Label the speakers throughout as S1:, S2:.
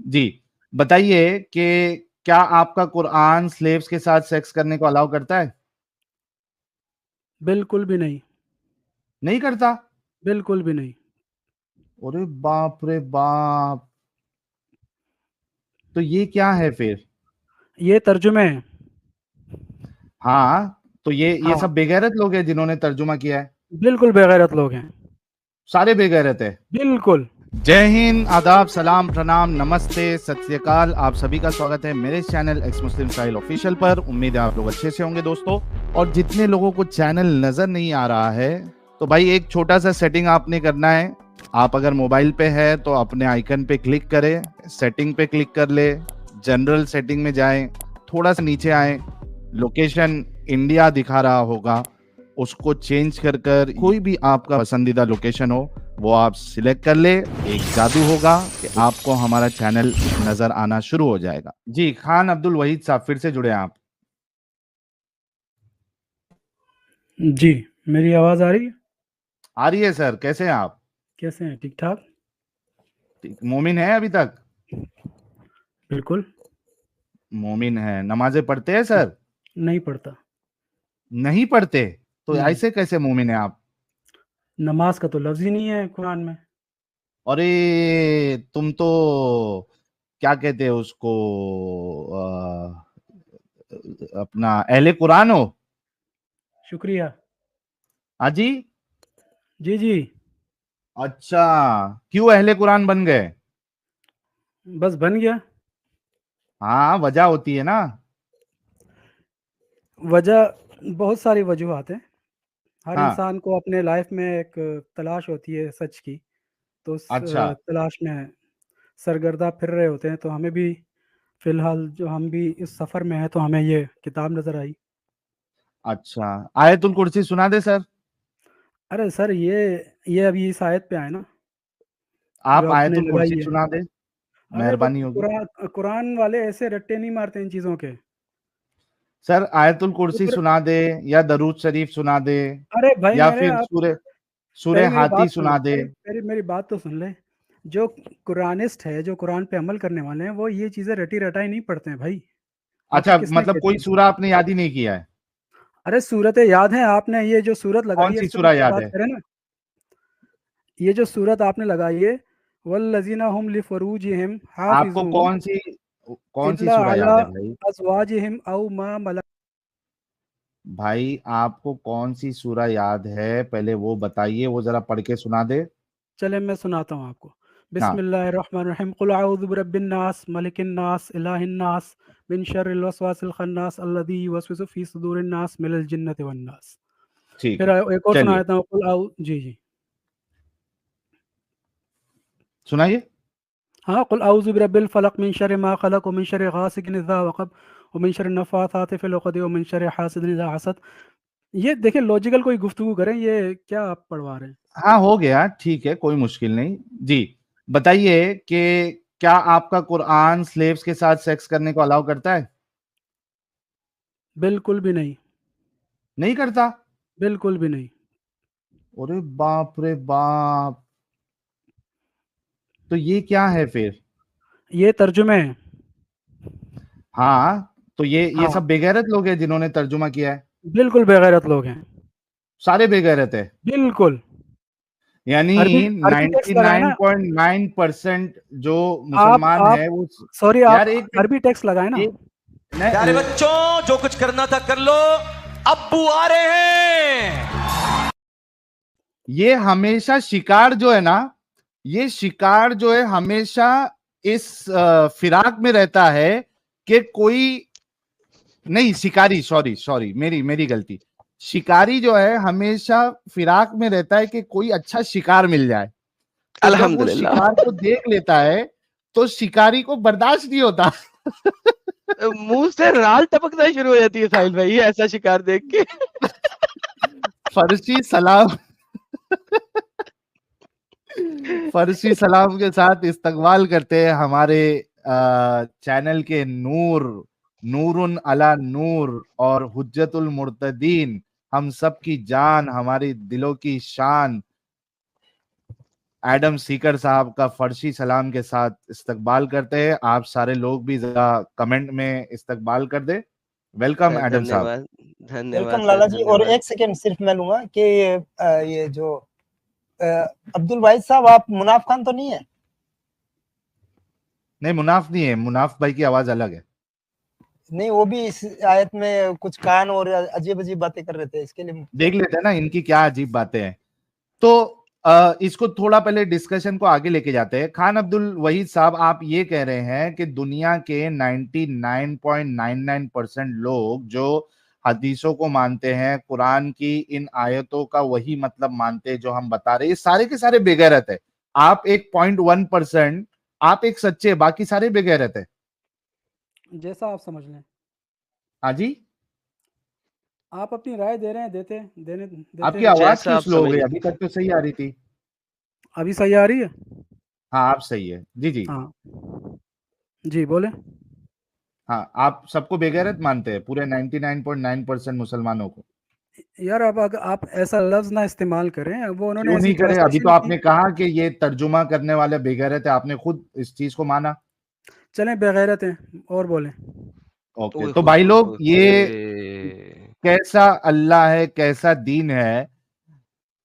S1: جی بتائیے کہ کیا آپ کا قرآن سلیوز کے ساتھ سیکس کرنے کو الاؤ کرتا ہے؟
S2: بالکل بھی نہیں،
S1: نہیں کرتا؟
S2: بالکل بھی نہیں۔
S1: ارے باپ رے باپ، تو یہ کیا ہے پھر؟
S2: یہ ترجمے ہیں۔
S1: ہاں تو یہ
S2: ہاں،
S1: سب بے غیرت لوگ ہیں جنہوں نے ترجمہ کیا ہے؟
S2: بالکل بےغیرت لوگ ہیں،
S1: سارے بے غیرت ہے؟
S2: بالکل۔
S1: جے ہند، آداب، سلام، پرنام، نمستے، ست سری اکال، آپ سبھی کا سواگت ہے میرے چینل ایکس مسلم ساحل آفیشیل پر۔ امید ہے آپ لوگ اچھے سے ہوں گے دوستو، اور جتنے لوگوں کو چینل نظر نہیں آ رہا ہے تو بھائی ایک چھوٹا سا سیٹنگ آپ نے کرنا ہے۔ آپ اگر موبائل پہ ہے تو اپنے آئیکن پہ کلک کریں، سیٹنگ پہ کلک کر لے، جنرل سیٹنگ میں جائیں، تھوڑا سا نیچے آئیں، لوکیشن انڈیا دکھا رہا ہوگا، اس کو چینج کر کوئی بھی آپ کا پسندیدہ لوکیشن ہو وہ آپ سلیکٹ کر لے۔ ایک جادو ہوگا کہ آپ کو ہمارا چینل نظر آنا شروع ہو جائے گا۔ جی خان عبد الوحید صاحب پھر سے جڑے آپ۔
S2: جی، میری آواز آ رہی ہے؟
S1: آ رہی ہے سر، کیسے ہیں آپ؟
S2: کیسے ہیں؟ ٹھیک ٹھاک؟
S1: مومن ہے ابھی تک؟
S2: بالکل
S1: مومن ہے، نمازیں پڑھتے ہیں سر؟
S2: نہیں پڑھتا۔
S1: نہیں پڑھتے تو
S2: نہیں،
S1: ایسے کیسے مومن ہیں آپ؟
S2: نماز کا تو لفظ ہی نہیں ہے قرآن میں۔
S1: ارے تم تو کیا کہتے ہیں اس کو، اپنا اہل قرآن ہو؟
S2: شکریہ۔
S1: ہاں جی؟
S2: جی جی،
S1: اچھا، کیوں اہل قرآن بن گئے؟
S2: بس بن گیا۔
S1: ہاں وجہ ہوتی ہے نا۔
S2: وجہ بہت ساری وجوہات ہیں۔ ہر
S1: ہاں
S2: انسان کو اپنے لائف میں ایک تلاش ہوتی ہے سچ کی، تو اس
S1: اچھا
S2: تلاش میں سرگردہ پھر رہے ہوتے ہیں، تو ہمیں بھی فی الحال جو ہم بھی اس سفر میں ہیں تو ہمیں یہ کتاب نظر آئی۔
S1: اچھا، آیت الکرسی سنا دے سر؟
S2: ارے سر، یہ ابھی اس آیت پہ آئے نا جو
S1: آپ
S2: آپ
S1: آیت
S2: نے
S1: الکرسی
S2: لگائی ہے۔
S1: سنا دے،
S2: ارے وہ
S1: مہربانی ہوگی
S2: قرآن والے ایسے رٹے نہیں مارتے ان چیزوں کے۔
S1: سر۔ آیت الکرسی
S2: اوپر
S1: سنا دے یا درود شریف سنا دے
S2: ارے بھائی
S1: یا
S2: میرے
S1: پھر
S2: آپ
S1: سورہ
S2: پہلے میری
S1: ہاتھی
S2: بات سن
S1: سنا
S2: لیں،
S1: دے۔
S2: میری بات تو سن لیں۔ جو قرآنسٹ ہے، جو قرآن پہ عمل کرنے والے ہیں، وہ یہ چیزیں رٹی رٹائی نہیں پڑھتے ہیں بھائی۔ آپ
S1: اچھا
S2: کو کس نے
S1: مطلب
S2: کہہ
S1: کوئی
S2: دیا؟
S1: سورہ آپ نے یاد ہی نہیں کیا ہے؟
S2: ارے صورتیں یاد ہیں، آپ نے یہ جو صورت
S1: کون
S2: لگائی ہے
S1: سی
S2: اس پہ
S1: سورہ
S2: کچھ
S1: یاد
S2: بات
S1: ہے؟
S2: کریں نا۔ یہ جو صورت آپ نے لگائی ہے، والذین هم لفروجہم
S1: آپ کو
S2: حافظون
S1: کون سی
S2: الا
S1: سورہ
S2: علی
S1: یاد ہے بھائی؟
S2: ازواجہم او ما ملکت۔
S1: بھائی آپ کو کون سی سورہ یاد ہے پہلے وہ بتائیے، وہ ذرا پڑھ کے سنا دے۔
S2: چلے میں سناتا ہوں آپ کو۔
S1: ہاں
S2: بسم اللہ الرحمن الرحیم، قل اعوذ برب الناس ملک الناس الہ الناس من شر الوسواس الخناس الذی یوسوس فی صدور الناس من الجنۃ والناس۔
S1: ٹھیک
S2: پھر
S1: ہے،
S2: ایک اور
S1: چلیے
S2: سناتا ہوں، قل اعوذ، جی جی
S1: سنائیے۔
S2: ہاں، قل اعوذ برب الفلق من شر ما خلق ومن شر غاسق اذا وقب ومن شر النفاثات فی العقد ومن شر حاسد اذا حسد۔ یہ دیکھیں لوجیکل کوئی گفتگو کریں، یہ کیا آپ پڑھوا رہے ہیں؟
S1: ہاں ہو گیا، ٹھیک ہے، کوئی مشکل نہیں۔ جی بتائیے کہ کیا آپ کا قرآن سلیوز کے ساتھ سیکس کرنے کو الاؤ کرتا ہے؟
S2: بالکل بھی نہیں،
S1: نہیں کرتا؟
S2: بالکل بھی نہیں۔
S1: ارے باپ رے باپ، تو یہ کیا ہے پھر؟
S2: یہ ترجمے ہیں۔
S1: ہاں تو یہ
S2: ہاں،
S1: سب بے غیرت لوگ ہیں جنہوں نے ترجمہ کیا ہے؟
S2: بالکل بےغیرت لوگ ہیں،
S1: سارے بے غیرت ہے؟
S2: بالکل۔
S1: یعنی
S2: عربی ٹیکسٹ لگائے نا
S1: 99.9% جو مسلمان
S2: آپ
S1: ہے وہ،
S2: سوری،
S1: یار
S2: آپ
S1: ایک
S2: عربی ٹیکسٹ لگائے نا۔
S3: پیارے بچوں، جو کچھ کرنا تھا کر لو، ابو آ رہے ہیں۔
S1: یہ ہمیشہ شکار جو ہے نا، یہ شکار جو ہے ہمیشہ اس فراق میں رہتا ہے کہ کوئی نہیں، شکاری، سوری میری غلطی، شکاری جو ہے ہمیشہ فراق میں رہتا ہے کہ کوئی اچھا شکار مل جائے۔ تو جب وہ
S4: الحمدللہ،
S1: شکار کو دیکھ لیتا ہے تو شکاری کو برداشت نہیں ہوتا۔
S4: منہ سے رال ٹپکنا شروع ہو جاتی ہے ساحل بھائی ایسا شکار دیکھ کے۔
S1: فرشی سلام، فرشی سلام کے ساتھ استقبال کرتے ہیں ہمارے چینل کے نور علی نور اور حجت المرتدین، ہم سب کی جان، ہماری دلوں کی شان، ایڈم سیکر صاحب کا فرشی سلام کے ساتھ استقبال کرتے ہیں. آپ سارے لوگ بھی ذرا کمنٹ میں استقبال کر دیں. ویلکم ایڈم صاحب.
S5: ویلکم لالا جی. اور ایک سیکنڈ صرف میں لوں گا کہ یہ جو عبد الواحد صاحب آپ مناف خان تو نہیں ہے؟
S1: نہیں مناف نہیں ہے, مناف بھائی کی آواز الگ ہے.
S5: نہیں وہ بھی اس آیت میں کچھ کان اور عجیب عجیب باتیں کر رہے تھے, اس کے لیے
S1: دیکھ لیتے ہیں نا ان کی کیا عجیب باتیں ہیں. تو اس کو تھوڑا پہلے ڈسکشن کو آگے لے کے جاتے ہیں. خان عبد الوحید صاحب آپ یہ کہہ رہے ہیں کہ دنیا کے 99.99% لوگ جو حدیثوں کو مانتے ہیں, قرآن کی ان آیتوں کا وہی مطلب مانتے ہیں جو ہم بتا رہے ہیں, یہ سارے کے سارے بے غیرت ہے. آپ ایک 0.1%, آپ ایک سچے, باقی سارے بے غیرت ہے.
S2: جیسا آپ سمجھ لیں.
S1: ہاں جی,
S2: آپ اپنی رائے دے رہے ہیں, دیتے
S1: آپ کی آواز کیوں سلو ہو گئی؟ ابھی تک تو صحیح آ رہی تھی.
S2: ابھی صحیح آ رہی ہے؟
S1: ہاں آپ صحیح ہے. جی جی
S2: ہاں جی بولیں.
S1: ہاں, آپ سب کو بے غیرت مانتے ہیں, پورے 99.9% مسلمانوں کو؟
S2: یار اب اگر آپ ایسا لفظ نہ استعمال کریں, وہ انہوں نے
S1: کیوں
S2: ایسی
S1: نہیں کرے؟ ابھی تو
S2: ٹرانسلیشن
S1: آپ نے کہا کہ یہ ترجمہ کرنے والے بے غیرت ہے, آپ نے خود اس چیز کو مانا.
S2: چلیں بغیرت ہیں, اور بولیں.
S1: اوکے, تو بھائی لوگ یہ کیسا اللہ ہے, کیسا دین ہے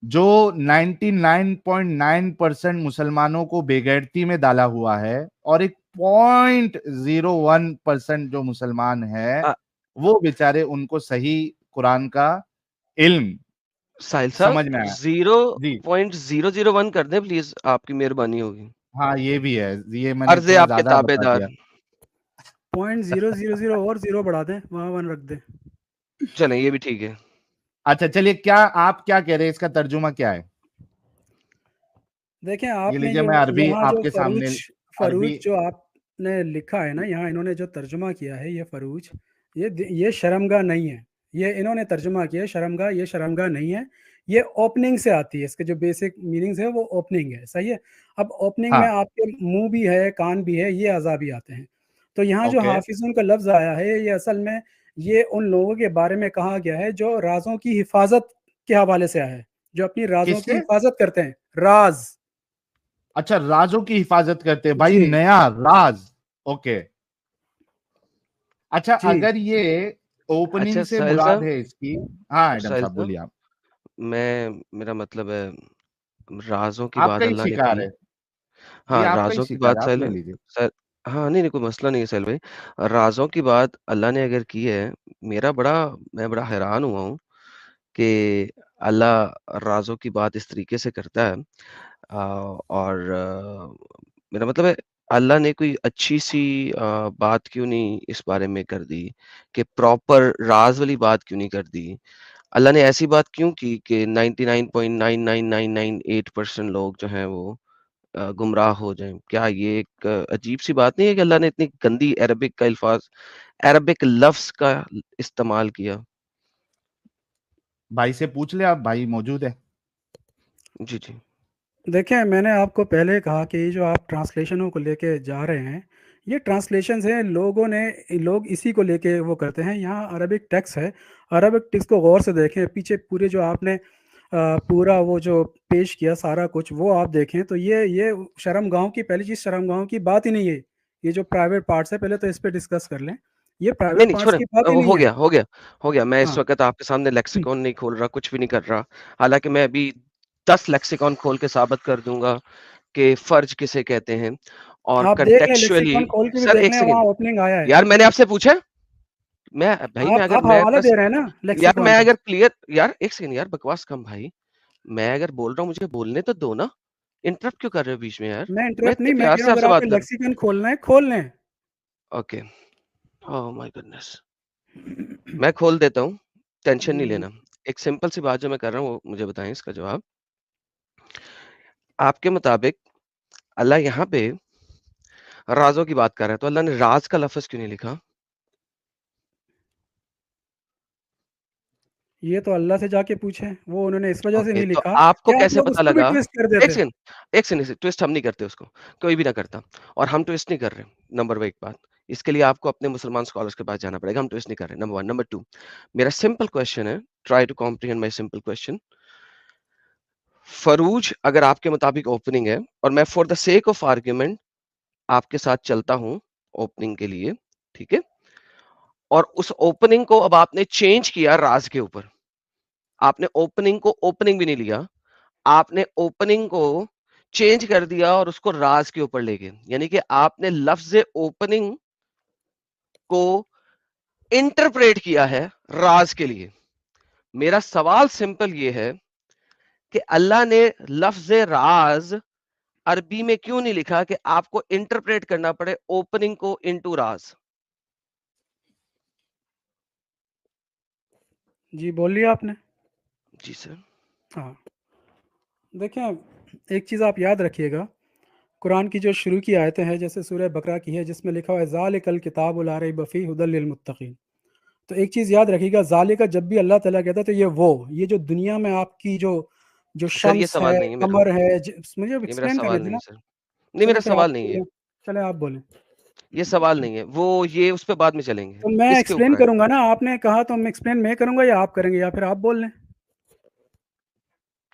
S1: جو 99.9% مسلمانوں کو بے غیرتی میں ڈالا ہوا ہے, اور ایک 0.01% جو مسلمان ہے وہ بیچارے ان کو صحیح قرآن کا علم
S4: ساحل
S1: سمجھ میں آیا.
S4: صاحب 0.001 کر دیں پلیز, آپ کی مہربانی ہوگی.
S1: ہاں یہ بھی ہے, یہ میں نے
S4: عرض
S1: تھوڑا
S4: آپ کے
S1: زیادہ
S4: تابع
S1: بتا
S4: دار.
S1: دیا.
S2: 0.000 اور 0 بڑھا دیں, وہاں 1 رکھ دیں.
S4: چلیں یہ بھی ٹھیک ہے.
S1: اچھا چلیے, کیا آپ کیا کہہ رہے ہیں, اس کا ترجمہ کیا ہے؟
S2: دیکھیں
S1: یہ
S2: آپ نے
S1: لیجیے, میں عربی
S2: یہاں
S1: آپ
S2: جو
S1: کے سامنے
S2: فروج جو آپ نے لکھا ہے نا, یہاں انہوں نے جو ترجمہ کیا ہے, یہ فروج, یہ شرمگاہ نہیں ہے. یہ انہوں نے ترجمہ کیا ہے شرمگاہ, یہ شرمگاہ نہیں ہے, یہ اوپننگ سے آتی ہے. اس کے جو بیسک میننگز ہے وہ اوپننگ ہے, صحیح ہے. اب اوپننگ میں آپ کے منہ بھی ہے, کان بھی ہے, یہ اعضاء بھی آتے ہیں. تو یہاں جو حافظون کا لفظ آیا ہے, یہ اصل میں یہ ان لوگوں کے بارے میں کہا گیا ہے جو رازوں کی حفاظت کے حوالے سے آیا ہے, جو اپنی رازوں کی حفاظت کرتے ہیں. راز,
S1: اچھا, رازوں کی حفاظت کرتے ہیں بھائی,
S2: جی
S1: نیا راز. اوکے, اچھا,
S2: جی.
S1: اگر یہ اوپننگ سے
S4: ساحل
S1: مراد
S4: صاحب,
S1: ہے اس کی. ہاں ایڈم
S4: ساحل
S1: صاحب بولیے. آپ
S4: میرا مطلب ہے رازوں کی
S1: آپ
S4: بات
S1: کا ہی
S4: اللہ نے
S1: شکار
S4: کی.
S1: ہے جی,
S4: ہاں
S1: آپ کا ہی
S4: رازوں کی
S1: شکار
S4: بات
S1: ہے, آپ
S4: ساحل
S1: لے
S4: بھائی,
S1: لیجیے.
S4: ہاں نہیں کوئی مسئلہ نہیں ہے ساحل بھائی. رازوں کی بات اللہ نے اگر کی ہے, میں بڑا حیران ہوا ہوں کہ اللہ رازوں کی بات اس طریقے سے کرتا ہے. اور میرا مطلب ہے اللہ نے کوئی اچھی سی بات کیوں نہیں اس بارے میں کر دی, کہ پراپر راز والی بات کیوں نہیں کر دی. اللہ نے ایسی بات کیوں کی کہ 99.99998% لوگ جو ہیں وہ گمراہ ہو جائیں. کیا یہ ایک عجیب سی بات نہیں ہے کہ اللہ نے اتنی گندی عربک لفظ کا استعمال کیا؟
S1: بھائی سے پوچھ لے, آپ بھائی موجود ہے.
S4: جی جی
S2: دیکھیں, میں نے آپ کو پہلے کہا کہ یہ جو آپ ٹرانسلیشنوں کو لے کے جا رہے ہیں, یہ ٹرانسلیشنز ہیں, لوگ اسی کو لے کے وہ کرتے ہیں. یہاں عربک ٹیکسٹ ہے, عربک ٹیکسٹ کو غور سے دیکھیں, پیچھے پورے جو آپ نے پورا وہ جو پیش کیا سارا کچھ وہ آپ دیکھیں تو یہ شرم گاہوں کی, پہلی چیز شرم گاہوں کی بات ہی نہیں ہے. یہ جو پرائیویٹ پارٹس ہے, پہلے تو اس پہ ڈسکس کر لیں, یہ پرائیویٹ
S4: نہیں
S2: پارٹس
S4: چھوڑیں,
S2: کی بات ہی
S4: وہ
S2: نہیں ہے.
S4: ہو گیا. میں اس
S2: ہاں
S4: وقت آپ کے سامنے لیکسیکون نہیں کھول رہا, کچھ بھی نہیں کر رہا. حالانکہ میں ابھی 10 لیکسیکون کھول کے ثابت کر دوں گا کہ فرج کسے کہتے ہیں, اور
S2: آپ دیکھ لیں,
S4: کنٹیکچولی.
S2: لیکسیکون کھول کے بھی
S4: سر
S2: دیکھ
S4: ایک
S2: لیں, وہاں
S4: سیکنڈ
S2: اوپننگ آیا ہے.
S4: یار, میں نے آپ سے پوچھا, میں
S2: آپ حوالہ دے رہے ہیں نا
S4: یار
S2: لیکسیکون
S4: میں
S2: کا.
S4: اگر کلیئر, یار ایک سیکنڈ یار, بکواس کم بھائی. میں اگر بول رہا ہوں مجھے بولنے تو دو نا, انٹرپٹ کیوں کر رہے ہو بیچ میں یار؟
S2: میں
S4: میں
S2: انٹرپٹ
S4: اتنے
S2: نہیں, میں
S4: پیار
S2: کہہ
S4: سے
S2: رہا
S4: آپ
S2: ہوں
S4: سے
S2: اگر آپ
S4: بات
S2: کو
S4: کر.
S2: لیکسیکون کھولنا ہے کھول لیں.
S4: اوکے, اوہ مائی گڈنس, میں کھول دیتا ہوں, ٹینشن نہیں لینا. ایک سمپل سی بات جو میں کر رہا ہوں وہ مجھے بتائیں اس کا جواب. آپ کے مطابق اللہ یہاں پہ رازوں کی بات کر رہا ہے, تو اللہ نے راز کا لفظ کیوں نہیں لکھا؟
S2: یہ تو اللہ سے جا کے پوچھیں, وہ انہوں نے اس وجہ سے
S4: اوکے,
S2: نہیں
S4: تو
S2: لکھا
S4: آپ کو
S2: کہ آپ
S4: کیسے
S2: لوگ اس
S4: پتا
S2: کو بھی
S4: لگا؟
S2: ٹویسٹ کر
S4: ایک
S2: دیتے.
S4: سیکنڈ, ٹویسٹ ہم نہیں کرتے اس کو, کوئی بھی نہ کرتا, اور ہم ٹویسٹ نہیں کر رہے. نمبر 1 بات, اس کے لیے آپ کو اپنے مسلمان اسکالرس کے پاس جانا پڑے گا. ہم ٹویسٹ نہیں کر رہے, نمبر 1. نمبر 2, میرا سمپل کوشچن ہے, try to comprehend my simple question. فروج اگر آپ کے مطابق اوپننگ ہے اور میں for the sake of argument آپ کے ساتھ چلتا ہوں اوپننگ کے لیے, ٹھیک ہے, اور اس اوپننگ کو اب آپ نے چینج کیا راز کے اوپر, آپ نے اوپننگ کو اوپننگ بھی نہیں لیا, آپ نے اوپننگ کو چینج کر دیا اور اس کو راز کے اوپر لے گئے, یعنی کہ آپ نے لفظ اوپننگ کو انٹرپریٹ کیا ہے راز کے لیے. میرا سوال سمپل یہ ہے کہ اللہ نے لفظ راز عربی میں کیوں نہیں لکھا کہ آپ کو انٹرپریٹ کرنا پڑے اوپننگ کو انٹو راز؟
S2: جی بول لیا آپ نے.
S4: جی سر.
S2: ہاں دیکھیں ایک چیز آپ یاد رکھیے گا, قرآن کی جو شروع کی آیتیں ہیں جیسے سورہ بقرہ کی ہے جس میں لکھا ہوا ہے ذالک الکتاب لا ریب فیہ ھدی للمتقین, تو ایک چیز یاد رکھیے گا, ذالک جب بھی اللہ تعالیٰ کہتا ہے تو یہ جو دنیا میں آپ کی جو
S4: سر یہ
S2: شمس ہے,
S4: سوال نہیں ہے میرا,
S2: قمر ہے, مجھے
S4: یہ میرا
S2: ایکسپلین کرنے
S4: سوال
S2: دیں
S4: نہیں
S2: نا.
S4: ہے سر, نہیں میرا
S2: پھر
S4: سوال
S2: آپ
S4: نہیں ہے,
S2: چلے آپ بولیں.
S4: یہ سوال نہیں ہے, وہ یہ اس پہ بعد میں چلیں گے,
S2: تو میں
S4: اس کے
S2: ایکسپلین
S4: اوپر ہے.
S2: کروں گا نا, آپ نے کہا تو ایکسپلین میں کروں گا یا آپ کریں گے یا پھر آپ بول لیں.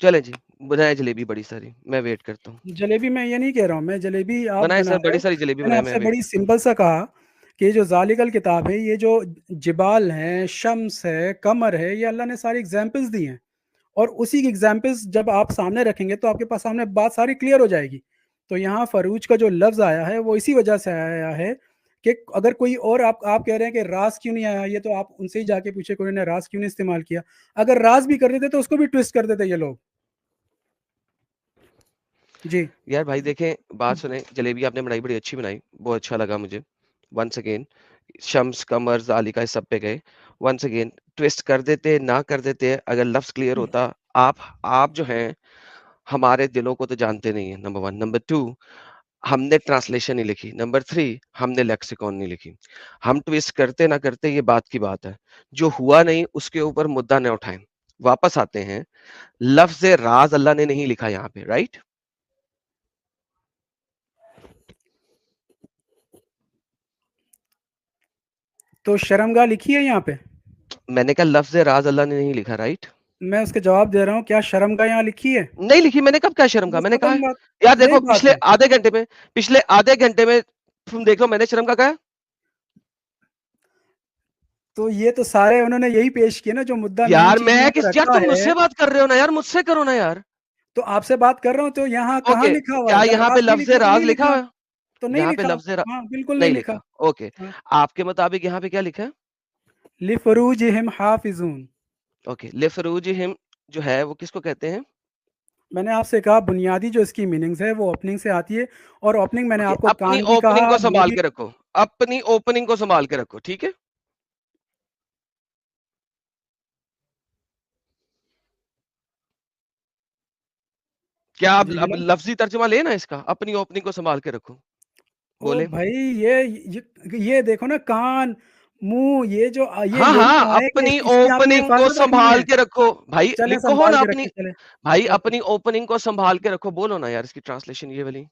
S4: چلیں جی بنائیں جلیبی بڑی ساری, میں ویٹ کرتا ہوں.
S2: جلیبی میں یہ نہیں کہہ رہا ہوں, میں جلیبی آپ
S4: بنائیں
S2: بنا
S4: سر,
S2: رہے
S4: بڑی
S2: ہو.
S4: ساری جلیبی
S2: میں نے
S4: بنائیں,
S2: آپ
S4: میں
S2: سے
S4: ویٹ
S2: بڑی
S4: کرتا ہوں.
S2: سمپل سا کہا کہ یہ جو ذالک الکتاب ہے, یہ جو جبال ہیں, شمس ہے, قمر ہے, یہ اللہ نے ساری ایگزامپلس دی ہیں, اور اسی کی ایگزامپلس جب آپ سامنے رکھیں گے تو آپ کے پاس سامنے بات ساری کلیئر ہو جائے گی. تو یہاں فروج کا جو لفظ آیا ہے وہ اسی وجہ سے آیا ہے کہ اگر کوئی اور آپ کہہ رہے ہیں کہ راز کیوں نہیں آیا, یہ تو آپ ان سے ہی جا کے پوچھے کہ انہوں نے راز کیوں نہیں استعمال کیا. اگر راز بھی کر دیتے تو اس کو بھی ٹویسٹ کر دیتے یہ لوگ. جی
S4: یار بھائی دیکھیں, بات سنیں, جلیبی آپ نے بنائی بڑی اچھی بنائی, بہت اچھا لگا مجھے. ونس اگین شمس قمر ذالکہ اس سب پہ گئے, ونس اگین ٹویسٹ کر دیتے نہ کر دیتے, اگر لفظ کلیئر ہوتا. آپ جو ہیں ہمارے دلوں کو تو جانتے نہیں ہیں, نمبر 1. نمبر 2, ہم نے ٹرانسلیشن نہیں لکھی. نمبر 3, ہم نے لیکسیکون نہیں لکھی. ہم ٹویسٹ کرتے نہ کرتے یہ بات کی بات ہے, جو ہوا نہیں اس کے اوپر مدعا نہ اٹھائیں. واپس آتے ہیں, لفظ راز اللہ نے نہیں لکھا یہاں پہ, رائٹ؟
S2: تو شرمگاہ لکھی ہے یہاں پہ,
S4: میں نے کہا لفظ راز اللہ نے نہیں لکھا, رائٹ؟
S2: میں اس کے جواب دے رہا ہوں, کیا شرمگاہ یہاں لکھی ہے؟
S4: نہیں لکھی. میں نے کب کیا شرم کا,
S2: بس
S4: میں نے کہا
S2: ختم بات,
S4: یار
S2: یہی
S4: دیکھو
S2: بات
S4: پچھلے
S2: ہے.
S4: آدھے گھنٹے میں تم دیکھ لو, میں نے شرم کا کہا.
S2: تو یہ تو سارے انہوں نے یہی پیش کیے نا جو مدعا مین
S4: یار
S2: چیز
S4: میں
S2: یہاں پہ
S4: یار
S2: رکھا
S4: تم مجھ
S2: ہے.
S4: سے بات کر رہے ہو نا یار, مجھ سے کرو نا یار.
S2: تو آپ سے بات کر رہا ہوں, تو یہاں کہاں
S4: اوکے,
S2: لکھا ہوا
S4: کیا
S2: ہے؟ جب
S4: یہاں پہ
S2: راز نہیں
S4: لفظ
S2: لکھا تو
S4: راز
S2: نہیں
S4: لکھا
S2: لکھا,
S4: ہوا ہے؟
S2: تو نہیں
S4: یہاں پہ
S2: لکھا.
S4: لفظ
S2: ہاں بالکل
S4: نہیں
S2: نہیں
S4: لکھا.
S2: لکھا.
S4: اوکے,
S2: ہاں.
S4: آپ کے مطابق یہاں پہ کیا لکھا ہے؟
S2: لفروجہم حافظون.
S4: اوکے, لفروجہم جو ہے وہ کس کو کہتے ہیں؟
S2: میں نے آپ سے کہا بنیادی جو اس کی میننگز ہے وہ اوپننگ سے آتی ہے, اور اوپننگ میں نے آپ کو
S4: اپنی
S2: کان بھی
S4: اوپننگ
S2: کہا,
S4: کو
S2: منہ
S4: سنبھال
S2: بھی.
S4: کے رکھو, اپنی اوپننگ کو سنبھال کے رکھو, ٹھیک ہے؟ کیا آپ
S2: جی
S4: اب
S2: بولیں.
S4: لفظی ترجمہ لے نا اس کا, اپنی اوپننگ کو سنبھال کے رکھو.
S2: او
S4: بولے
S2: بھائی یہ دیکھو نا, کان منہ, یہ جو
S4: ہاں
S2: یہی
S4: ہاں,
S2: کہا ہے کہ
S4: اپنی
S2: اس کی آپ نے
S4: اوپننگ کو
S2: حفاظت رکھنی
S4: سنبھال
S2: ہے.
S4: کے رکھو. بھائی
S2: چلیں
S4: لکھو
S2: سنبھال
S4: نا
S2: کے
S4: اپنی,
S2: رکھیں, چلیں.
S4: بھائی
S2: اوکے.
S4: اپنی اوپننگ کو سنبھال کے رکھو. بولو نا یار اس کی ٹرانسلیشن یہ والی.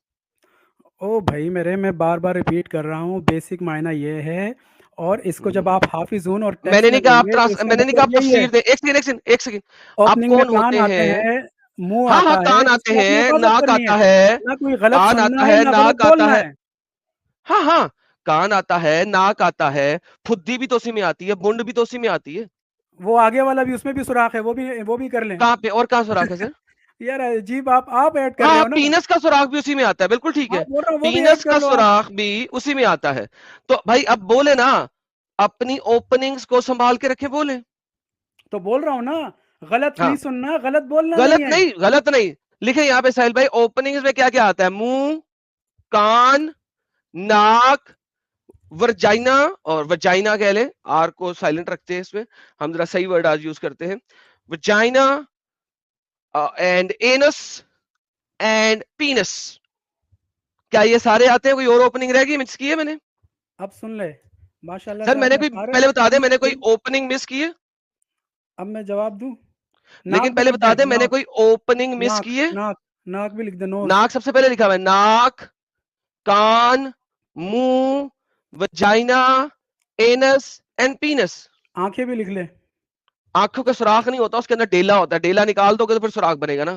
S2: او بھائی میرے, میں بار بار ریپیٹ کر رہا ہوں, بیسک معنی یہ ہے, اور اس کو جب آپ حافظون اور
S4: میں نے
S2: ٹیکسٹ میں
S4: نہیں کہا
S2: لیں
S4: آپ
S2: گے تو اس کا
S4: میں نے نہیں کہا آپ
S2: مطلب یہی ہے.
S4: تفسیر دیں. ایک سیکنڈ. آپ
S2: اوپننگ میں
S4: کون
S2: کان
S4: ہوتے
S2: آتے
S4: ہیں؟
S2: ہیں, منہ
S4: ہاں ہاں,
S2: آتا ہے,
S4: کان
S2: اس
S4: آتے
S2: کی اپنی
S4: ہیں,
S2: حفاظت
S4: ناک
S2: کرنی ہے.
S4: آتا ہے,
S2: نہ کوئی غلط
S4: کان
S2: سننا
S4: آتا
S2: ہے
S4: ہے,
S2: نہ غلط
S4: ناک آتا
S2: بولنا
S4: ہے.
S2: ہے.
S4: ہاں ہاں, کان آتا ہے, ناک آتا ہے, پھدی بھی تو اسی میں آتی ہے, بونڈ بھی تو اسی میں آتی ہے.
S2: وہ آگے والا بھی, اس میں بھی سوراخ ہے, وہ بھی کر لیں.
S4: کہاں پہ اور کہاں سوراخ ہے سر؟
S2: یار عجیب, آپ ایڈ کر رہے
S4: ہاں,
S2: ہو نا.
S4: پینس کا سوراخ بھی اسی میں آتا ہے, بالکل ٹھیک ہے,
S2: آپ بول رہے ہو وہ بھی ایڈ
S4: پینس
S2: کر
S4: کا
S2: لو آپ.
S4: سوراخ بھی اسی میں آتا ہے. تو بھائی اب بولے نا, اپنی اوپننگز کو سنبھال کے رکھے, بولے.
S2: تو بول رہا ہوں نا, غلط
S4: ہاں,
S2: نہیں سننا, غلط بولنا نہیں ہے.
S4: غلط نہیں. لکھیں یہاں پہ ساحل بھائی, اوپننگز میں کیا کیا آتا ہے؟ منہ, کان, ناک, ورجائنا, اور وجائنا کہہ لیں, آر کو سائلنٹ رکھتے ہیں اس میں, ہم ذرا صحیح ورڈ آج یوز کرتے ہیں. وجائنا اینڈ اینس اینڈ پینس. کیا یہ سارے آتے ہیں؟ کوئی اور اوپننگ رہ گئی مکس کی ہے میں نے؟
S2: اب سن لے, ماشاءاللہ
S4: سر
S2: سے
S4: میں
S2: آپ
S4: نے
S2: نے
S4: کوئی,
S2: سارے.
S4: پہلے بتا دیں, میں نے کوئی
S2: بالکل.
S4: اوپننگ مس کی ہے؟
S2: اب میں جواب دوں. ناک
S4: لیکن
S2: بھی
S4: پہلے
S2: لکھ
S4: بتا
S2: دیں,
S4: دیں, میں نے
S2: ناک,
S4: کوئی اوپننگ مس
S2: ناک,
S4: کی ہے؟
S2: ناک, ناک بھی لکھ دیں, نوز.
S4: ناک سب سے پہلے لکھا ہوا ہے, ناک, کان, منہ, وجائنا, اینس اینڈ پینس.
S2: آنکھیں بھی لکھ لیں.
S4: آنکھوں کا سوراخ نہیں ہوتا, اس کے اندر ڈیلا ہوتا ہے, ڈیلا نکال دو گے تو پھر سوراخ بنے گا نا.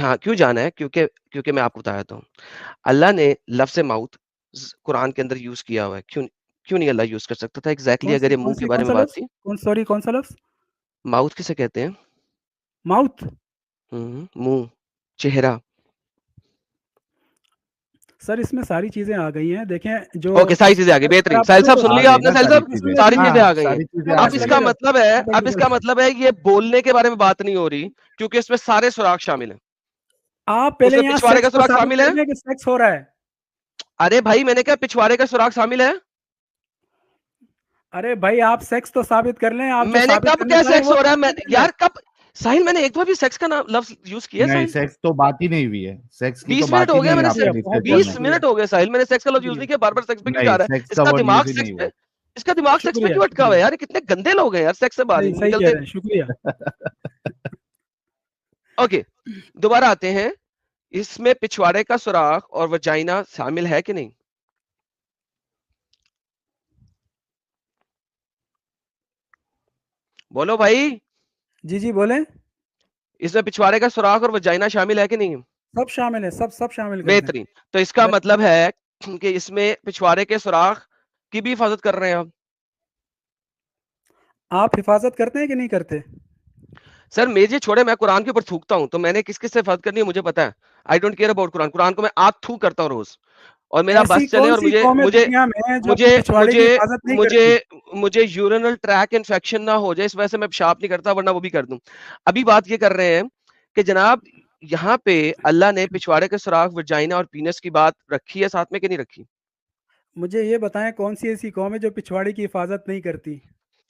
S4: ہاں کیوں جانا ہے؟ کیونکہ میں آپ کو بتاتا ہوں اللہ نے لفظ ماؤتھ قرآن کے اندر یوز کیا ہوا ہے. کیوں نہیں اللہ یوز کر سکتا تھا ایگزیکٹلی اگر یہ منہ کے بارے میں بات تھی.
S2: کون سا لفظ؟
S4: ماؤتھ کسے کہتے ہیں؟
S2: ماؤتھ.
S4: منہ، چہرہ.
S2: سر اس میں ساری چیزیں آ گئی ہیں. دیکھیں جو
S4: اوکے ساری چیزیں آ گئی. بہترین. ساحل صاحب سن لیا آپ نے؟ ساحل صاحب ساری چیزیں آ گئی ہیں. اب اس کا مطلب ہے یہ بولنے کے بارے میں بات نہیں ہو رہی کیونکہ اس میں سارے سوراخ شامل ہیں.
S2: آپ پہلے
S4: اس میں
S2: یہاں
S4: پچھواڑے کا سوراخ شامل ہے.
S2: کہ سیکس ہو رہا ہے.
S4: ارے بھائی میں نے کہا پچھواڑے کا سوراخ شامل ہے.
S2: ارے بھائی آپ سیکس تو ثابت کر لیں. آپ
S4: میں نے کب کیا سیکس ہو رہا ہے یار؟ کب ساحل میں نے ایک بار بھی سیکس کا لفظ یوز کیا ہے؟
S1: نہیں سیکس تو بات ہی نہیں ہوئی ہے. سیکس کی تو
S4: 20
S1: بات
S4: منٹ
S1: ہی
S4: ہو گیا.
S1: نہیں
S4: میں
S1: ہے.
S4: نے
S1: آپ کے
S4: 20 منٹ ہو گئے ساحل میں نے سیکس کا لفظ یوز نہیں کیا. بار بار سیکس پہ کیوں جا رہا ہے؟ اس کا دماغ سیکس پہ، اس کا دماغ سیکس پہ کیوں اٹکا ہوا ہے یار؟ کتنے گندے لوگ ہیں یار، سیکس سے باہر
S2: صحیح کہہ
S4: نکلتے.
S2: رہے ہیں. شکریہ.
S4: اوکے دوبارہ آتے ہیں. اس میں پچھواڑے کا سوراخ اور وجائنا شامل ہے کہ نہیں؟ بولو بھائی.
S2: جی بولیں.
S4: اس میں پچھواڑے کا سوراخ اور وجائنا شامل ہے کہ نہیں؟
S2: سب شامل ہے. سب شامل کرتے ہیں.
S4: بہترین. تو اس کا مطلب ہے کہ اس میں پچھواڑے کے سوراخ کی بھی حفاظت کر رہے ہیں
S2: آپ حفاظت کرتے ہیں کہ نہیں کرتے؟
S4: سر میرے چھوڑے، میں قرآن کے اوپر تھوکتا ہوں تو میں نے کس سے حفاظت کرنی ہے مجھے پتا ہے. آئی ڈونٹ کیئر اباؤٹ قرآن کو میں آپ تھوک کرتا ہوں روز اور میرا بس چلے. اور مجھے یورینل ٹریک انفیکشن نہ ہو جائے اس وجہ سے میں پیشاب نہیں کرتا، ورنہ وہ بھی کر دوں. ابھی بات یہ کر رہے ہیں کہ جناب یہاں پہ اللہ نے پچھواڑے کے سوراخ، وجائنا اور پینس کی بات رکھی ہے ساتھ میں کہ نہیں رکھی؟
S2: مجھے یہ بتائیں کون سی ایسی قوم ہے جو پچھواڑے کی حفاظت نہیں کرتی؟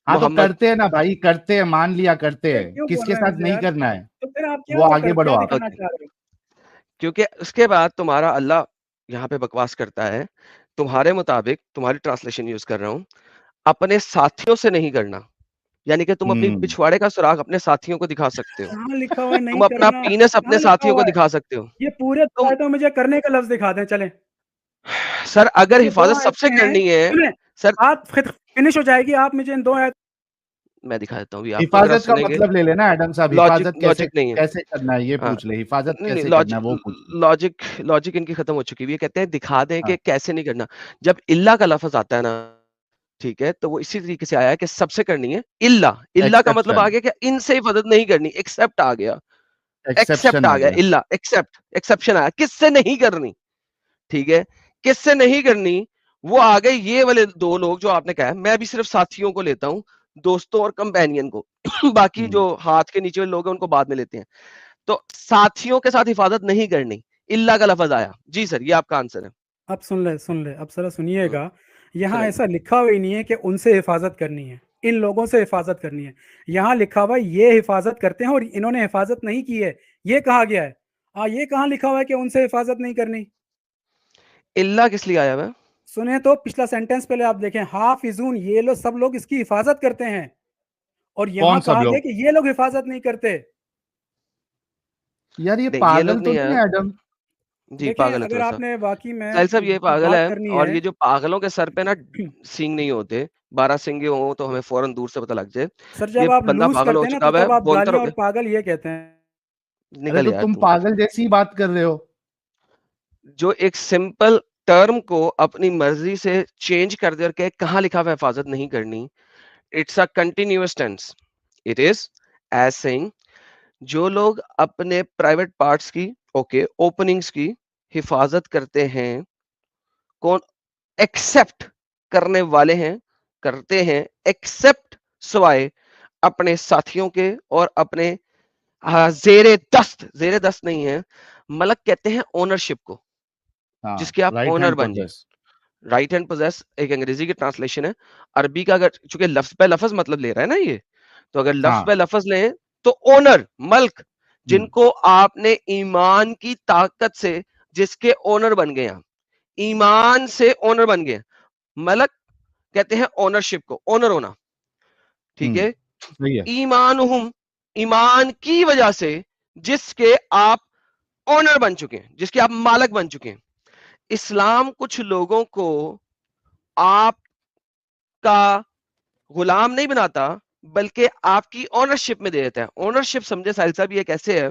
S1: ہاں تو کرتے ہیں نا بھائی، کرتے ہیں، مان لیا کرتے ہیں. کس کے ساتھ نہیں کرنا ہے
S2: تو پھر آپ
S1: وہ آگے بڑھو. آپ
S4: کیونکہ اس کے بعد تمہارا اللہ یہاں پہ بکواس کرتا ہے تمہارے مطابق، تمہاری ٹرانسلیشن یوز کر رہا ہوں، اپنے ساتھیوں سے نہیں کرنا. یعنی کہ تم اپنی پچھواڑے کا سوراخ اپنے ساتھیوں کو دکھا سکتے ہو،
S2: کہاں لکھا ہوا ہے نہیں
S4: تم اپنا
S2: کرنا؟
S4: پینس اپنے
S2: کہاں لکھا
S4: ساتھیوں کو
S2: ہوا ہے؟
S4: دکھا سکتے ہو.
S2: یہ پورے دو آیتوں مجھے کرنے کا لفظ دکھا دیں. چلیں
S4: سر اگر
S2: یہ دو
S4: حفاظت سب سے
S2: آیتیں ہیں.
S4: کرنی ہے
S2: سنیں،
S4: سر
S2: آپ فنش ہو جائے گی. آپ مجھے ان دو آیت
S4: میں دکھا دیتا ہوں. آپ
S1: حفاظت کا مطلب لے لینا ایڈم صاحب. حفاظت
S4: لاجک نہیں ہے.
S1: کیسے کرنا ہے یہ پوچھ لے. حفاظت
S4: نہیں
S1: کیسے کرنا ہے وہ پوچھ لے.
S4: لاجک ان کی ختم ہو چکی ہے. یہ کہتے ہیں دکھا دیں کہ کیسے نہیں کرنا. جب اللہ کا لفظ آتا ہے نا، ٹھیک ہے، تو وہ اسی طریقے سے آیا ہے کہ سب سے کرنی ہے. اللہ کا مطلب آ گیا کہ ان سے حفاظت نہیں کرنی. ایکسپٹ آ گیا. ایکسپشن آیا. کس سے نہیں کرنی؟ ٹھیک ہے، کس سے نہیں کرنی؟ وہ آ گئے یہ والے دو لوگ جو آپ نے کہا. میں بھی صرف ساتھیوں کو لیتا ہوں، دوستوں اور کمپینین کو. باقی جو ہاتھ کے نیچے لوگ ہیں ان کو بعد میں لیتے ہیں. تو ساتھیوں کے ساتھ حفاظت نہیں کرنی، اللہ کا لفظ آیا. جی سر یہ آپ کا آنسر ہے.
S2: اب سن لے اب ذرا سنیے گا. یہاں ایسا لکھا ہوا ہی نہیں ہے کہ ان سے حفاظت کرنی ہے، ان لوگوں سے حفاظت کرنی ہے. یہاں لکھا ہوا یہ حفاظت کرتے ہیں اور انہوں نے حفاظت نہیں کی ہے، یہ کہا گیا ہے. یہ کہاں لکھا ہوا ہے کہ ان سے حفاظت نہیں کرنی؟
S4: اللہ کس لیے آیا ہوا؟
S2: سنیں تو پچھلا سینٹنس پہلے آپ دیکھیں. حافظون، یہ لوگ سب لوگ اس کی حفاظت کرتے ہیں، اور یہاں کہا گیا کہ یہ لوگ حفاظت نہیں کرتے.
S1: یار یہ پاگل تو نہیں ہے ایڈم؟
S4: جی پاگل ہے
S2: اگر آپ نے واقعی میں
S4: ساحل صاحب یہ پاگل ہے.
S2: کرنی
S4: اور یہ جو پاگلوں کے سر پہ نا سینگ نہیں ہوتے، 12 سینگے ہوں تو ہمیں فوراً دور سے پتہ لگ جائے.
S2: سر جب آپ
S4: بندہ
S2: لوز
S4: پاگل ہو
S2: کرتے ہیں نا
S4: چکا
S2: تو
S4: ہے،
S2: تب آپ
S4: بولتا
S2: گالیاں
S4: رہو
S2: اور پاگل یہ کہتے ہیں.
S1: ارے تو تم پاگل جیسی بات کر رہے ہو.
S4: جو ایک سمپل ٹرم کو اپنی مرضی سے چینج کر دے اور کہ کہاں لکھا ہوا حفاظت نہیں کرنی. It's a continuous tense. It is as seeing جو لوگ اپنے پرائیویٹ پارٹس کی اوپننگز کی حفاظت کرتے ہیں، کون ایکسپٹ کرنے والے ہیں، کرتے ہیں ایکسپٹ سوائے اپنے ساتھیوں کے اور اپنے زیر دست نہیں ہے، ملک کہتے ہیں اونرشپ کو، جس کے آپ اونر بن جائیں. رائٹ ہینڈ پوزیس ایک انگریزی کی ٹرانسلیشن ہے. عربی کا اگر چونکہ لفظ پہ لفظ مطلب لے رہا ہے نا یہ، تو اگر لفظ پہ لفظ لیں تو اونر، ملک، جن کو آپ نے ایمان کی طاقت سے جس کے اونر بن گئے ہیں، ایمان سے اونر بن گئے. ملک کہتے ہیں اونرشپ کو، اونر ہونا. ٹھیک ہے، ایمان کی وجہ سے جس کے آپ اونر بن چکے ہیں، جس کے آپ مالک بن چکے ہیں. اسلام کچھ لوگوں کو آپ کا غلام نہیں بناتا، بلکہ آپ کی اونرشپ میں دے دیتا ہے. اونرشپ سمجھے ساحل صاحب یہ کیسے ہے؟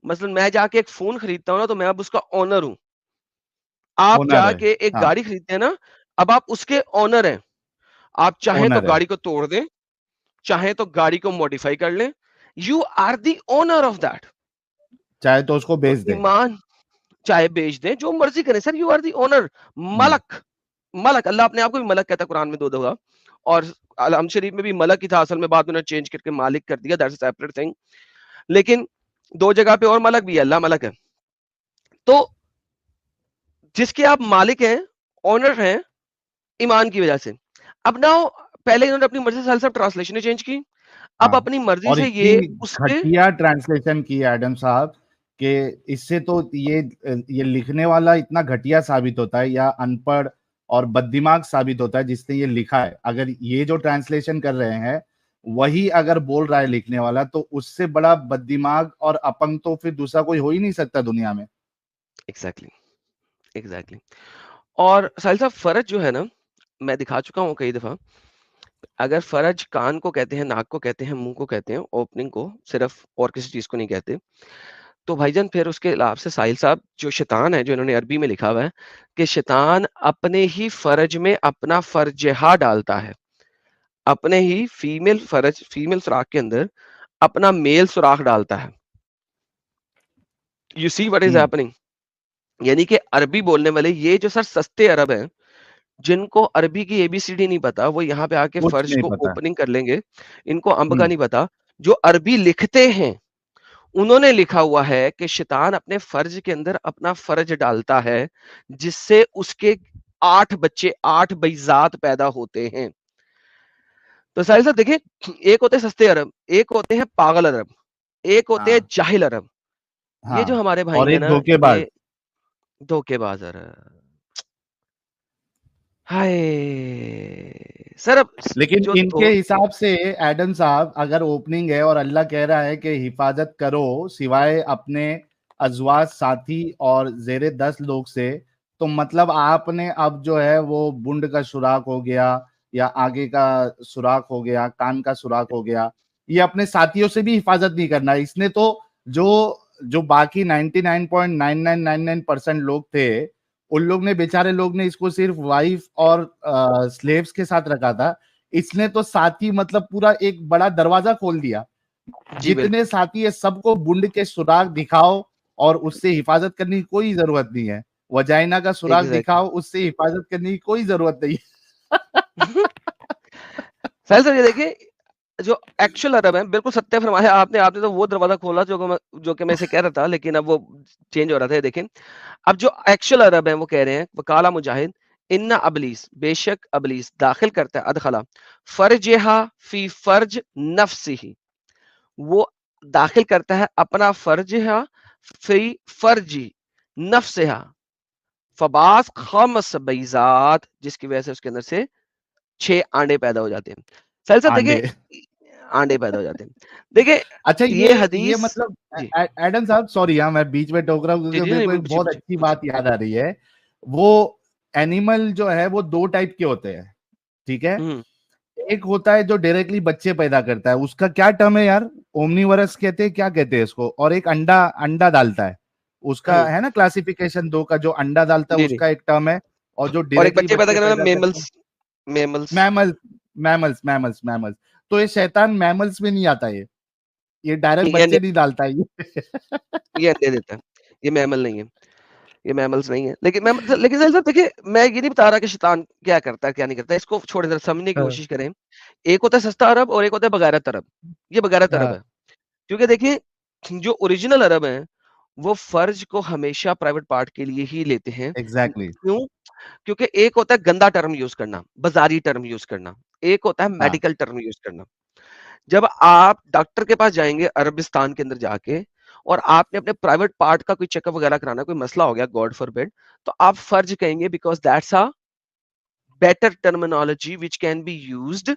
S4: مثلا میں جا کے ایک فون خریدتا ہوں نا تو میں اب اس کا اونر ہوں. آپ
S1: اونر
S4: جا
S1: ہے.
S4: کے ایک
S1: ہاں
S4: گاڑی خریدتے ہیں نا, اب آپ اس کے اونر ہیں. آپ چاہیں تو
S1: اونر ہے,
S4: گاڑی کو توڑ دیں, چاہیں تو گاڑی کو ماڈیفائی کر لیں, you are the owner of that.
S1: چاہے تو اس کو
S4: تو
S1: بیچ دیں.
S4: ایمان, چاہے بیچ دیں, جو مرضی کریں سر, یو آر دی اونر.
S1: ہوں.
S4: ملک, ملک, اللہ اپنے آپ کو بھی ملک کہتا ہے قرآن میں 2 دفعہ, اور الحمد شریف میں بھی ملک ہی تھا اصل میں, بعد میں چینج کر کے مالک کر دیا, دیٹس اے سیپریٹ تھنگ. لیکن 2 جگہ پہ اور ملک بھی ہے, اللہ ملک ہے. تو جس کے آپ مالک ہیں, اونر ہیں, ایمان کی وجہ سے. اب نہ پہلے انہوں نے اپنی مرضی سے ٹرانسلیشن چینج کی, اب
S1: ہاں,
S4: اپنی مرضی
S1: اور
S4: سے
S1: اتنی
S4: یہ اس پہ
S1: گھٹیا ٹرانسلیشن کی ایڈم صاحب کہ اس سے تو یہ لکھنے والا اتنا گھٹیا ثابت ہوتا ہے یا ان پڑھ اور بد دماغ ثابت ہوتا ہے جس نے یہ لکھا ہے. اگر یہ جو ٹرانسلیشن کر رہے ہیں وہی اگر بول رہا ہے لکھنے والا, تو اس سے بڑا بد دماغ اور اپنگ تو پھر دوسرا کوئی ہو ہی نہیں سکتا دنیا میں.
S4: ایگزیکٹلی. اور ساحل صاحب فرج جو ہے نا, میں دکھا چکا ہوں کئی دفعہ, اگر فرج کان کو کہتے ہیں, ناک کو کہتے ہیں, منہ کو کہتے ہیں, اوپننگ کو صرف, اور کسی چیز کو نہیں کہتے, تو بھائی جان پھر اس کے علاوہ سے ساحل صاحب جو شیطان ہے, جو انہوں نے عربی میں لکھا ہوا ہے کہ شیطان اپنے ہی فرج میں اپنا فرجہا ڈالتا ہے, اپنے ہی فیمیل فرج, فیمیل سوراخ کے اندر اپنا میل سوراخ ڈالتا ہے. You see what is happening. یعنی کہ عربی بولنے والے یہ جو سر سستے عرب ہیں, جن کو عربی کی ABCD نہیں پتا, وہ یہاں پہ آ کے
S1: کچھ
S4: فرج
S1: نہیں
S4: کو
S1: پتا.
S4: اوپننگ کر لیں گے, ان کو امب کا
S1: ہوں.
S4: نہیں پتا. جو عربی لکھتے ہیں انہوں نے لکھا ہوا ہے کہ شیطان اپنے فرج کے اندر اپنا فرج ڈالتا ہے, جس سے اس کے 8 بچے, 8 بیضات پیدا ہوتے ہیں. تو ساحل صاحب دیکھیں, ایک ہوتے ہیں سستے عرب, ایک ہوتے ہیں پاگل عرب, ایک ہوتے ہیں
S1: ہاں
S4: جاہل عرب. یہ
S1: ہاں,
S4: جو ہمارے
S1: اور
S4: بھائی ہیں
S1: ایک
S4: نا,
S1: دھوکے باز.
S4: یہ دھوکے باز عرب. ہائے سر, اب
S1: لیکن
S4: جو
S1: ان کے حساب سے ایڈم صاحب اگر اوپننگ ہے اور اللہ کہہ رہا ہے کہ حفاظت کرو سوائے اپنے ازواج, ساتھی اور زیر 10 لوگ سے, تو مطلب آپ نے اب جو ہے وہ بنڈ کا سوراخ ہو گیا یا آگے کا سوراخ ہو گیا, کان کا سوراخ ہو گیا, یہ اپنے ساتھیوں سے بھی حفاظت نہیں کرنا. اس نے تو جو باقی 99.9999% لوگ تھے, ان لوگ نے, بیچارے لوگ نے اس کو صرف وائف اور سلیوز کے ساتھ رکھا تھا. اس نے تو ساتھی مطلب پورا ایک بڑا دروازہ کھول دیا.
S4: جی بالکل
S1: جتنے ساتھی ہے سب کو بنڈ کے سوراخ دکھاؤ, اور اس سے حفاظت کرنے کی کوئی ضرورت نہیں ہے. وجائنا کا سوراخ دکھاؤ, اس سے حفاظت کرنے کی کوئی ضرورت نہیں ہے.
S4: ساحل صاحب یہ دیکھیں, جو ایکچوئل عرب ہیں, بالکل ستیہ فرمایا آپ نے تو وہ دروازہ کھولا جو کہ میں اسے کہہ رہا تھا, لیکن اب وہ چینج ہو رہا تھا. دیکھیں اب جو ایکچوئل عرب ہیں وہ کہہ رہے ہیں, وقالا مجاہد, ان ابلیس, بے شک ابلیس داخل کرتا ہے, ادخلا فرجہا فی فرج نفسہ, وہ داخل کرتا ہے اپنا فرجہا فی فرجی نفسہا, فباس خمس بیضات, جس کی وجہ سے اس کے اندر سے 6 آنڈے پیدا ہو جاتے ہیں. ساحل صاحب
S1: آنڈے.
S4: دیکھیں, آنڈے پیدا ہو جاتے ہیں. دیکھیں
S1: اچھا,
S4: یہ
S1: یہ
S4: حدیث,
S1: مطلب
S4: جی
S1: ایڈم صاحب سوری, ہاں میں بیچ میں ٹوک رہا ہوں
S4: جی
S1: کیونکہ
S4: جی
S1: میرے کو ایک
S4: پوچھیے
S1: بہت
S4: پوچھیے
S1: اچھی
S4: پوچھیے.
S1: بات یاد آ رہی ہے. وہ اینیمل جو ہے وہ 2 ٹائپ کے ہوتے ہیں, ٹھیک ہے. ایک ہوتا ہے جو ڈائریکٹلی بچے پیدا کرتا ہے, اس کا کیا ٹرم ہے یار, اومنیورس کہتے ہیں, کیا کہتے ہیں اس کو, اور ایک انڈا ڈالتا ہے, اس کا ہے نا کلاسیفیکیشن 2 کا, جو انڈا ڈالتا ہے
S4: جی
S1: اس
S4: جی,
S1: کا ایک ٹرم ہے, اور جو
S4: اور ایک
S1: ڈائریکٹلی
S4: بچے پیدا
S1: بچے
S4: کرنے والا
S1: پیدا کرتے ہیں
S4: میملس.
S1: میملز. تو یہ شیطان میملز میں نہیں آتا, یہ ڈائریکٹ
S4: یہ
S1: بچے نہیں ڈالتا ہے.
S4: یہ انڈے دیتا ہے, یہ میمل نہیں ہے, یہ میملز نہیں ہے. لیکن ساحل صاحب دیکھیں, میں یہ نہیں بتا رہا کہ شیطان کیا کرتا ہے کیا نہیں کرتا ہے, اس کو چھوڑ دیں, سمجھنے کی کوشش کریں. ایک ہوتا ہے سستا عرب اور ایک ہوتا ہے بغیرت عرب. یہ بغیرت عرب ہے, کیونکہ دیکھیں جو اوریجنل عرب ہیں وہ فرج کو ہمیشہ پرائیویٹ پارٹ کے لیے ہی لیتے ہیں.
S1: ایگزیکٹلی.
S4: کیوں؟ کیونکہ ایک ہوتا ہے گندا ٹرم یوز کرنا, بازاری ٹرم یوز کرنا, ایک ہوتا ہے میڈیکل ٹرم یوز کرنا. جب آپ ڈاکٹر کے پاس جائیں گے عربستان کے اندر جا کے, اور آپ نے اپنے پرائیویٹ پارٹ کا کوئی چیک اپ وغیرہ کرانا, کوئی مسئلہ ہو گیا گاڈ فار بیڈ, تو آپ فرج کہیں گے, because that's a better terminology which can be used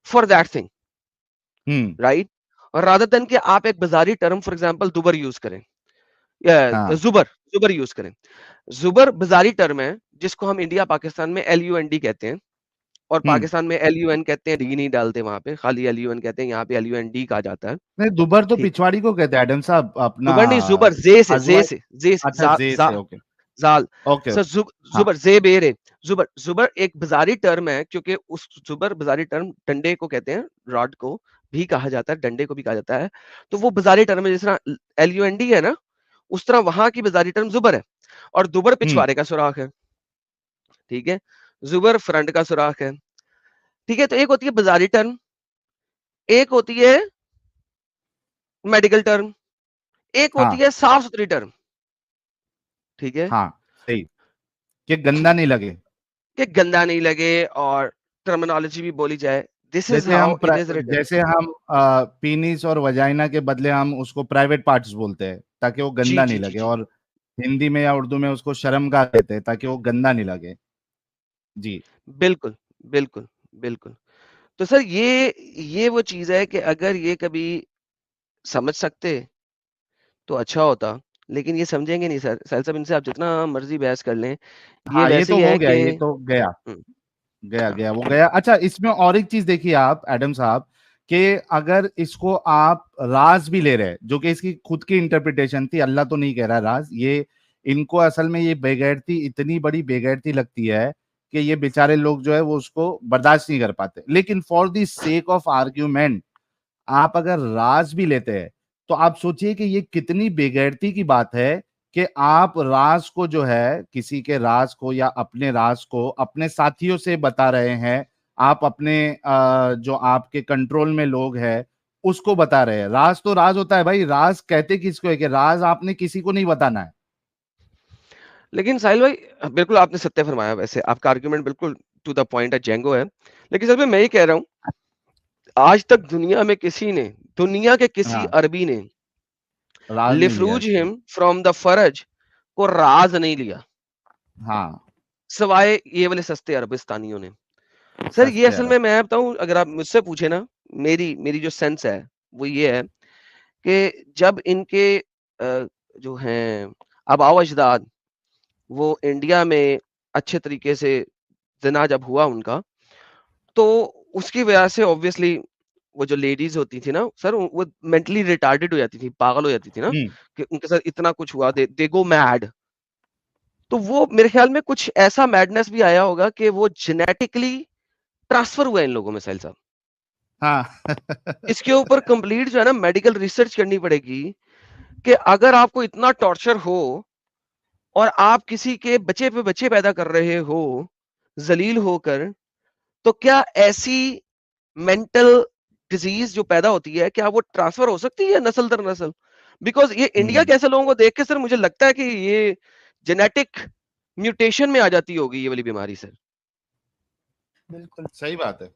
S4: for that thing, right, rather than کہ آپ ایک بازاری ٹرم فار ایگزامپل دوبر یوز کریں, زبر یوز کریں. زبر بازاری ٹرم ہے جس کو ہم انڈیا پاکستان میں LUND کہتے ہیں, اور پاکستان میں ایل یو این کہتے ہیں, ڈی نہیں ڈالتے وہاں پہ, خالی ایل یو این کہتے ہیں, یہاں پہ ایل یو این ڈی کہا جاتا ہے.
S1: نہیں دوبر تو پچھواڑی کو کہتے ہیں ایڈم صاحب, اپنا
S4: زبر نہیں, زبر, زے سے, زے سے, زے سے,
S1: اچھا زے سے, اوکے
S4: زال,
S1: اوکے
S4: سر زبر, زے بیر ہے, زبر, زبر ایک بازاری ٹرم ہے, کیونکہ اس زبر بازاری ٹرم ڈنڈے کو کہتے ہیں, راڈ کو بھی کہا جاتا ہے, ڈنڈے کو بھی کہا جاتا ہے, تو وہ بازاری ٹرم ہے, جس طرح ایل یو این ڈی ہے نا, اس طرح وہاں کی بازاری ٹرم زبر ہے, اور دوبر پچھوارے کا سوراخ ہے, ٹھیک ہے, زبر فرنٹ کا سوراخ ہے, ٹھیک ہے. تو ایک ہوتی ہے بازاری ٹرم, ایک ہوتی ہے میڈیکل ٹرم, ایک ہوتی ہے صاف ستھری ٹرم, ٹھیک ہے,
S1: ہاں صحیح, کہ گندا نہیں لگے,
S4: کہ گندا نہیں لگے, اور ٹرمینالوجی بھی بولی جائے, this is how it is written.
S1: جیسے ہم پینس اور وجائنا کے بدلے ہم اس کو پرائیویٹ پارٹس بولتے ہیں تاکہ وہ گندا نہیں لگے, اور ہندی میں یا اردو میں اس کو شرمگاہ کہتے ہیں تاکہ وہ گندا نہیں لگے. جی
S4: بالکل بالکل بالکل. تو سر یہ وہ چیز ہے کہ اگر یہ کبھی سمجھ سکتے تو اچھا ہوتا, لیکن یہ سمجھیں گے نہیں سر. سہیل صاحب ان سے آپ جتنا مرضی بحث کر لیں, یہ
S1: ہاں, یہ
S4: ویسے
S1: تو
S4: ہی ہے
S1: ہو گیا,
S4: کہ
S1: یہ تو گیا وہ گیا. اچھا اس میں اور ایک چیز دیکھیے آپ ایڈم صاحب, کہ اگر اس کو آپ راز بھی لے رہے, جو کہ اس کی خود کی انٹرپریٹیشن تھی, اللہ تو نہیں کہہ رہا راز, یہ ان کو اصل میں یہ بےغیرتی, اتنی بڑی بےغیرتی لگتی ہے کہ یہ بیچارے لوگ جو ہے وہ اس کو برداشت نہیں کر پاتے. لیکن for the seek of argument آپ اگر راز بھی لیتے ہیں تو آپ سوچئے کہ یہ کتنی بےغیرتی کی بات ہے کہ آپ راز کو جو ہے, کسی کے راز کو یا اپنے راز کو اپنے ساتھیوں سے بتا رہے ہیں, آپ اپنے جو آپ کے کنٹرول میں لوگ ہیں اس کو بتا رہے ہیں. راز تو راز ہوتا ہے بھائی, راز کہتے کس کو ہے کہ راز آپ نے کسی کو نہیں بتانا ہے.
S4: لیکن ساحل بھائی بالکل آپ نے ستیہ فرمایا, ویسے آپ کا آرگیومنٹ بالکل ٹو دا پوائنٹ ہے, جینگو ہے. لیکن سر میں یہ کہہ رہا ہوں, آج تک دنیا میں کسی نے, دنیا کے کسی عربی نے
S1: راز نہیں لیا
S4: لفروج
S1: اس کو.
S4: ہم فرام دا فرج کو راز نہیں لیا,
S1: ہاں
S4: سوائے یہ والے سستے عربستانیوں نے. سر یہ اصل میں بتاؤں, اگر آپ مجھ سے پوچھیں نا, میری جو سینس ہے وہ یہ ہے کہ جب ان کے جو ہیں آباء و اجداد وہ انڈیا میں اچھے طریقے سے زنا جب ہوا ان کا, تو اس کی وجہ سے obviously وہ جو لیڈیز ہوتی تھی نا سر, وہ مینٹلی ریٹارڈڈ ہو جاتی تھی, پاگل ہو جاتی تھی نا, کہ ان کے ساتھ اتنا کچھ ہوا, دے گو میڈ. تو وہ میرے خیال میں کچھ ایسا میڈنس بھی آیا ہوگا کہ وہ جینیٹکلی ٹرانسفر ہوا ان لوگوں میں. سہیل صاحب
S1: ہاں
S4: اس کے اوپر کمپلیٹ جو ہے نا میڈیکل ریسرچ کرنی پڑے گی, کہ اگر آپ کو اتنا ٹارچر ہو اور آپ کسی کے بچے پہ بچے پیدا کر رہے ہو ذلیل ہو کر, تو کیا ایسی مینٹل ڈیزیز جو پیدا ہوتی ہے کیا وہ ٹرانسفر ہو سکتی ہے نسل در نسل؟ بیکاز یہ انڈیا کے ایسے لوگوں کو دیکھ کے سر مجھے لگتا ہے کہ یہ جینیٹک میوٹیشن میں آ جاتی ہوگی یہ والی بیماری. سر
S5: بالکل
S1: صحیح بات ہے.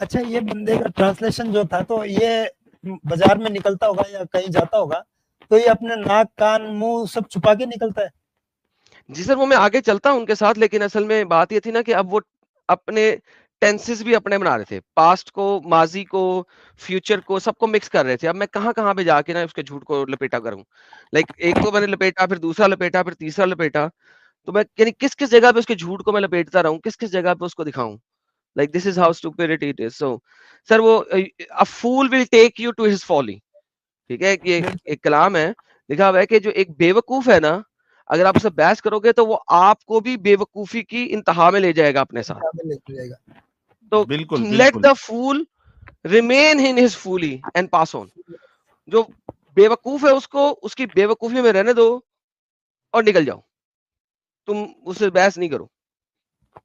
S5: اچھا یہ بندے کا ٹرانسلیشن جو تھا, تو یہ بازار میں نکلتا ہوگا یا کہیں جاتا ہوگا, تو یہ اپنے ناک کان منہ سب چھپا کے نکلتا ہے؟
S4: جی سر, وہ میں آگے چلتا ہوں ان کے ساتھ, لیکن اصل میں بات یہ تھی نا کہ اب وہ اپنے ٹینسز بھی اپنے بنا رہے تھے, پاسٹ کو, ماضی کو, فیوچر کو, سب کو مکس کر رہے تھے. اب میں کہاں کہاں پہ جا کے نا اس کے جھوٹ کو لپیٹا کروں, لائک ایک تو میں نے لپیٹا, پھر دوسرا لپیٹا, پھر تیسرا لپیٹا, تو میں یعنی کس کس جگہ پہ اس کے جھوٹ کو میں لپیٹتا رہوں, کس کس جگہ پہ اس کو دکھاؤں. Like this is how stupidity it is. So, sir, وہ a fool will take you to his folly. ٹھیک ہے, یہ ایک کلام ہے لکھا ہوا ہے کہ جو ایک بیوقوف ہے نا, اگر آپ اسے بحث کرو گے تو وہ آپ کو بھی بیوقوفی کی انتہا میں لے جائے گا اپنے ساتھ. تو let the fool remain in his folly and pass on. جو بیوقوف ہے اس کو اس کی بیوقوفی میں رہنے دو اور نکل جاؤ, تم اس سے بحث نہیں کرو.